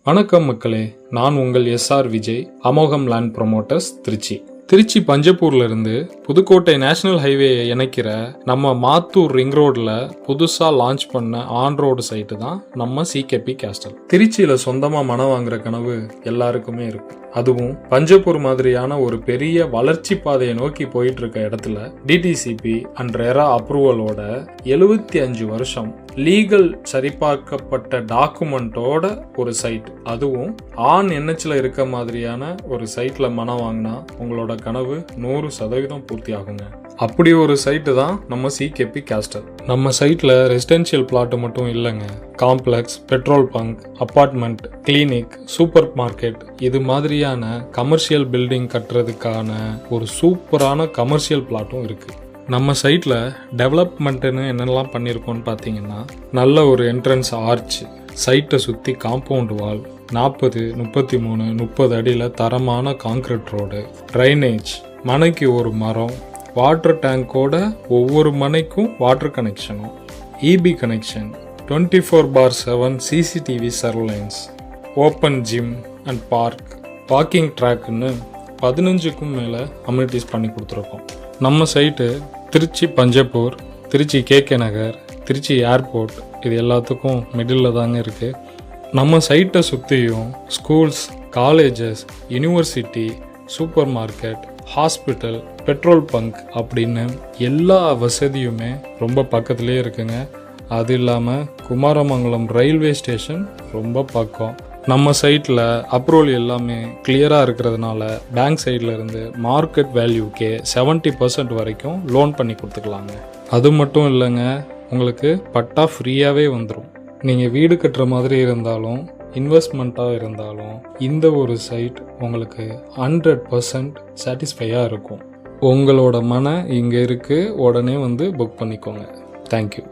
வணக்கம் மக்களே, நான் உங்கள் S R Vijay, Amogam land promoters, Trichy பஞ்சப்பூர்ல இருந்து புதுக்கோட்டை நேஷனல் ஹைவேயை இணைக்கிற நம்ம மாத்தூர் ரிங் ரோட்ல புதுசா லான்ச் பண்ண ஆன் ரோடு சைட்டு தான் நம்ம சிகேபி கேஸ்டல். திருச்சியில சொந்தமா மனம் வாங்குற கனவு எல்லாருக்குமே இருக்கு. அதுவும் பஞ்சப்பூர் மாதிரியான ஒரு பெரிய வளர்ச்சி பாதையை நோக்கி போயிட்டு இருக்க இடத்துல டிடிசிபி அண்ட் ரெரா அப்ரூவலோட 75 வருஷம் லீகல் சரிபார்க்கப்பட்ட டாக்குமெண்டோட ஒரு சைட், அதுவும் ஆன் என்ஹெச்ல இருக்க மாதிரியான ஒரு சைட்ல மனம் வாங்கினா உங்களோட கனவு 100% பூர்த்தி ஆகுங்க. அப்படி ஒரு சைட்டு தான் நம்ம சிகேபி கேஸ்டல். நம்ம சைட்ல ரெசிடென்ஷியல் பிளாட் மட்டும் இல்லைங்க, complex, petrol bunk, apartment, clinic, super market, இது மாதிரியான கமர்ஷியல் பில்டிங் கட்டுறதுக்கான ஒரு சூப்பரான கமர்ஷியல் பிளாட்டும் இருக்கு. நம்ம சைட்ல டெவலப்மெண்ட்னு என்னெல்லாம் பண்ணியிருக்கோம்னு பார்த்தீங்கன்னா, நல்ல ஒரு என்ட்ரன்ஸ் ஆர்ச், சைட்டை சுற்றி காம்பவுண்ட் வால், 40, 33, 30 அடியில் தரமான கான்கிரீட் ரோடு, ட்ரைனேஜ், மனைக்கு ஒரு மரம், வாட்டர் டேங்கோட ஒவ்வொரு மனைக்கும் வாட்டர் கனெக்ஷனும், EB connection, 24/7 CCTV surveillance, open gym and park, walking ட்ராக்னு 15க்கும் மேலே அம்யூனிட்டிஸ் பண்ணி கொடுத்துருக்கோம். நம்ம site Trichy Panjapur, Trichy K K Nagar, Trichy airport, இது எல்லாத்துக்கும் மிடில் தாங்க இருக்குது. நம்ம சைட்டை சுற்றியும் schools, colleges, university, super market, hospital, petrol bunk அப்படின்னு எல்லா வசதியுமே ரொம்ப பக்கத்துலேயே இருக்குங்க. அது இல்லாமல் குமாரமங்கலம் ரயில்வே ஸ்டேஷன் ரொம்ப பக்கம். நம்ம சைட்டில் அப்ரூவல் எல்லாமே கிளியராக இருக்கிறதுனால பேங்க் சைடில் இருந்து மார்க்கெட் வேல்யூக்கே 70% வரைக்கும் லோன் பண்ணி கொடுத்துக்கலாங்க. அது மட்டும் இல்லைங்க, உங்களுக்கு பட்டா ஃப்ரீயாகவே வந்துடும். நீங்கள் வீடு கட்டுற மாதிரி இருந்தாலும் இன்வெஸ்ட்மெண்ட்டாக இருந்தாலும் இந்த ஒரு சைட் உங்களுக்கு 100% சாட்டிஸ்ஃபையாக இருக்கும். உங்களோட மன இங்கே இருக்குது, உடனே வந்து புக் பண்ணிக்கோங்க. தேங்க்யூ.